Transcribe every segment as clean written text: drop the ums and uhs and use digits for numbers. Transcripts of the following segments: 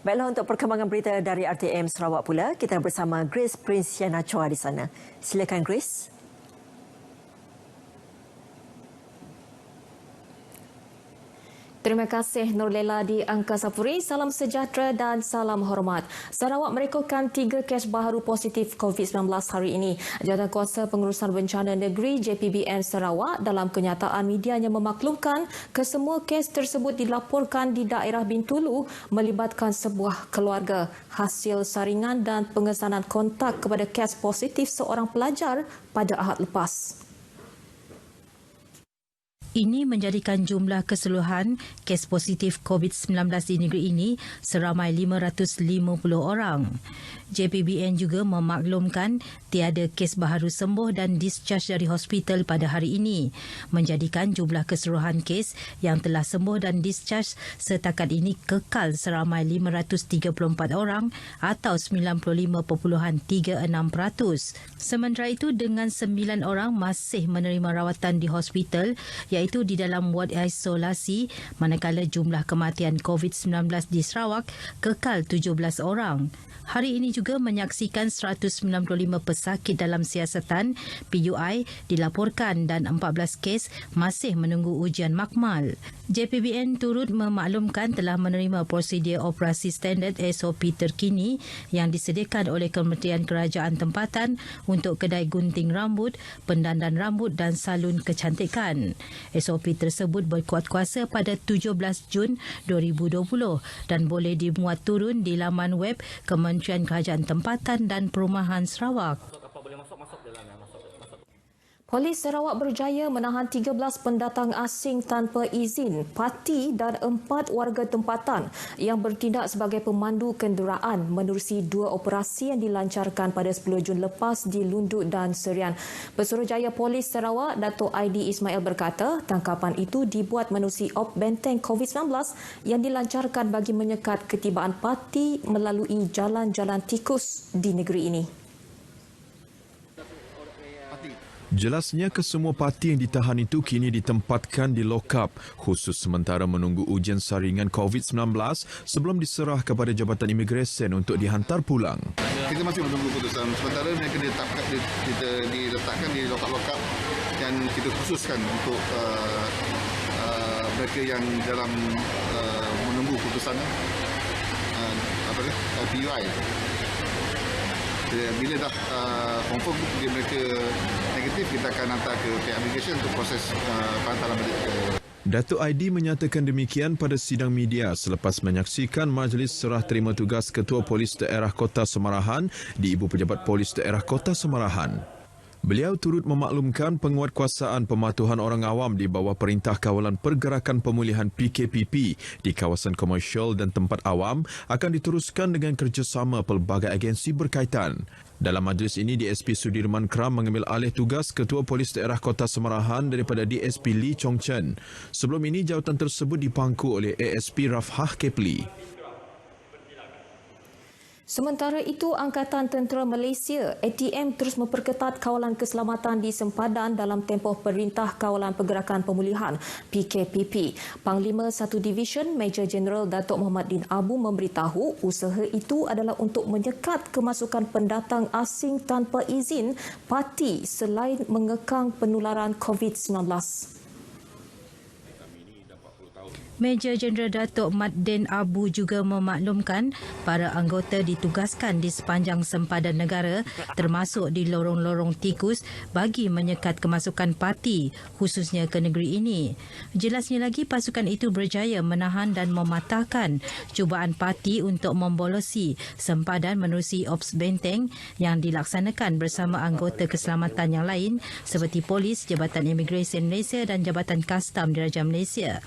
Baiklah, untuk perkembangan berita dari RTM Sarawak pula, kita bersama Grace Princiana Chua di sana. Silakan Grace. Terima kasih Nurlela di Angkasa Puri. Salam sejahtera dan salam hormat. Sarawak merekodkan 3 kes baharu positif COVID-19 hari ini. Jawatankuasa Pengurusan Bencana Negeri JPBN Sarawak dalam kenyataan medianya memaklumkan kesemua kes tersebut dilaporkan di daerah Bintulu melibatkan sebuah keluarga. Hasil saringan dan pengesanan kontak kepada kes positif seorang pelajar pada Ahad lepas. Ini menjadikan jumlah keseluruhan kes positif COVID-19 di negeri ini seramai 550 orang. JPBN juga memaklumkan tiada kes baharu sembuh dan discharge dari hospital pada hari ini, menjadikan jumlah keseluruhan kes yang telah sembuh dan discharge setakat ini kekal seramai 534 orang atau 95.36%. Sementara itu, dengan 9 orang masih menerima rawatan di hospital, iaitu di dalam ward isolasi, manakala jumlah kematian COVID-19 di Sarawak kekal 17 orang. Hari ini juga menyaksikan 195 pesakit dalam siasatan PUI dilaporkan dan 14 kes masih menunggu ujian makmal. JPBN turut memaklumkan telah menerima prosedur operasi standard SOP terkini yang disediakan oleh Kementerian Kerajaan Tempatan untuk kedai gunting rambut, pendandan rambut dan salon kecantikan. SOP tersebut berkuat kuasa pada 17 Jun 2020 dan boleh dimuat turun di laman web Kementerian Kerajaan Tempatan dan Perumahan Sarawak. Polis Sarawak berjaya menahan 13 pendatang asing tanpa izin, parti dan 4 warga tempatan yang bertindak sebagai pemandu kenderaan menerusi 2 operasi yang dilancarkan pada 10 Jun lepas di Lunduk dan Serian. Pesuruhjaya Polis Sarawak, Dato' Aidi Ismail berkata, tangkapan itu dibuat menerusi op benteng COVID-19 yang dilancarkan bagi menyekat ketibaan parti melalui jalan-jalan tikus di negeri ini. Jelasnya kesemua parti yang ditahan itu kini ditempatkan di lokap khusus sementara menunggu ujian saringan COVID-19 sebelum diserah kepada Jabatan Imigresen untuk dihantar pulang. Kita masih menunggu keputusan. Sementara mereka diletakkan di lokap-lokap yang kita khususkan untuk mereka yang dalam menunggu keputusan PUI. Bila dah confirm mereka negatif, kita akan hantar ke pihak immigration untuk proses penghantaran balik. Datuk Aidi menyatakan demikian pada sidang media selepas menyaksikan majlis serah terima tugas Ketua Polis Daerah Kota Semarahan di Ibu Pejabat Polis Daerah Kota Semarahan. Beliau turut memaklumkan penguatkuasaan pematuhan orang awam di bawah Perintah Kawalan Pergerakan Pemulihan PKPP di kawasan komersial dan tempat awam akan diteruskan dengan kerjasama pelbagai agensi berkaitan. Dalam majlis ini, DSP Sudirman Kram mengambil alih tugas Ketua Polis Daerah Kota Semarahan daripada DSP Lee Chong Chen. Sebelum ini, jawatan tersebut dipangku oleh ASP Rafhah Kepli. Sementara itu, Angkatan Tentera Malaysia ATM terus memperketat kawalan keselamatan di sempadan dalam tempoh Perintah Kawalan Pergerakan Pemulihan PKPP. Panglima 1 Division Major Jeneral Datuk Muhammad Din Abu memberitahu usaha itu adalah untuk menyekat kemasukan pendatang asing tanpa izin parti selain mengekang penularan COVID-19. Major Jeneral Datuk Mat Din Abu juga memaklumkan para anggota ditugaskan di sepanjang sempadan negara termasuk di lorong-lorong tikus bagi menyekat kemasukan parti khususnya ke negeri ini. Jelasnya lagi, pasukan itu berjaya menahan dan mematahkan cubaan parti untuk membolosi sempadan menerusi ops benteng yang dilaksanakan bersama anggota keselamatan yang lain seperti Polis, Jabatan Imigresen Malaysia dan Jabatan Kastam Diraja Malaysia.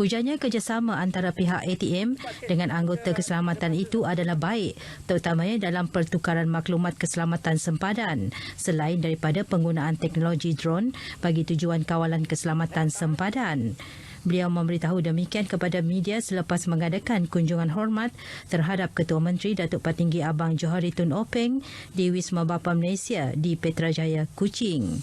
Ujarnya kerjasama antara pihak ATM dengan anggota keselamatan itu adalah baik, terutamanya dalam pertukaran maklumat keselamatan sempadan selain daripada penggunaan teknologi drone bagi tujuan kawalan keselamatan sempadan. Beliau memberitahu demikian kepada media selepas mengadakan kunjungan hormat terhadap Ketua Menteri Datuk Patinggi Abang Johari Tun Openg di Wisma Bapa Malaysia di Petrajaya, Kuching.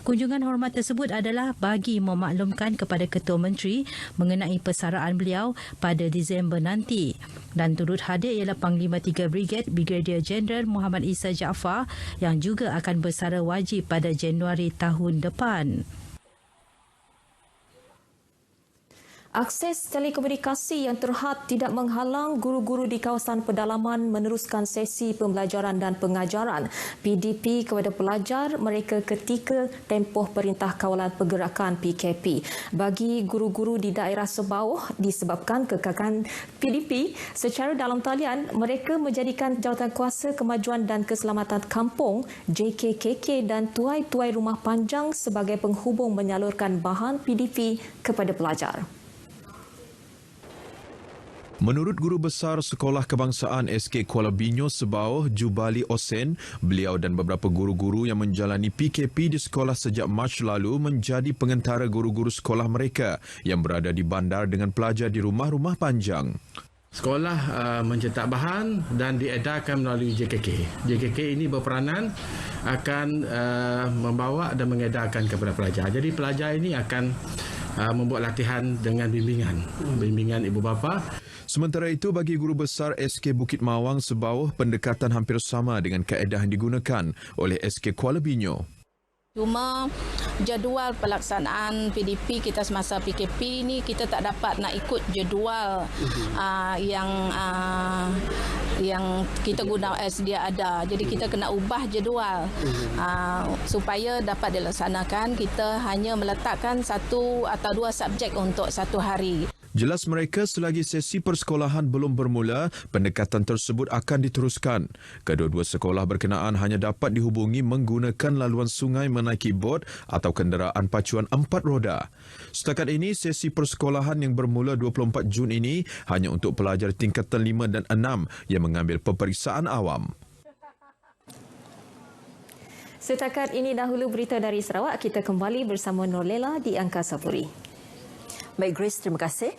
Kunjungan hormat tersebut adalah bagi memaklumkan kepada Ketua Menteri mengenai persaraan beliau pada Disember nanti. Dan turut hadir ialah Panglima 3 Brigade Brigadier Jeneral Muhammad Isa Jaafar yang juga akan bersara wajib pada Januari tahun depan. Akses telekomunikasi yang terhad tidak menghalang guru-guru di kawasan pedalaman meneruskan sesi pembelajaran dan pengajaran PDP kepada pelajar mereka ketika tempoh Perintah Kawalan Pergerakan PKP. Bagi guru-guru di daerah sebawah disebabkan kekakalan PDP secara dalam talian, mereka menjadikan Jawatankuasa Kemajuan dan Keselamatan Kampung JKKK dan tuai-tuai rumah panjang sebagai penghubung menyalurkan bahan PDP kepada pelajar. Menurut Guru Besar Sekolah Kebangsaan SK Kuala Binyo Sebauh, Jubali Osen, beliau dan beberapa guru-guru yang menjalani PKP di sekolah sejak Mac lalu menjadi pengentara guru-guru sekolah mereka yang berada di bandar dengan pelajar di rumah-rumah panjang. Sekolah mencetak bahan dan diedarkan melalui JKK. JKK ini berperanan akan membawa dan mengedarkan kepada pelajar. Jadi pelajar ini akan membuat latihan dengan bimbingan ibu bapa. Sementara itu, bagi Guru Besar SK Bukit Mawang Sebauh, pendekatan hampir sama dengan kaedah yang digunakan oleh SK Kuala Binyo. Cuma jadual pelaksanaan PDP kita semasa PKP ni kita tak dapat nak ikut jadual yang kita guna sedia ada. Jadi kita kena ubah jadual supaya dapat dilaksanakan. Kita hanya meletakkan 1 atau 2 subjek untuk 1 hari. Jelas mereka selagi sesi persekolahan belum bermula, pendekatan tersebut akan diteruskan. Kedua-dua sekolah berkenaan hanya dapat dihubungi menggunakan laluan sungai menaiki bot atau kenderaan pacuan 4 roda. Setakat ini, sesi persekolahan yang bermula 24 Jun ini hanya untuk pelajar tingkatan 5 dan 6 yang mengambil peperiksaan awam. Setakat ini dahulu berita dari Sarawak. Kita kembali bersama Norlela di Angkasa Puri. Baik Grace, terima kasih.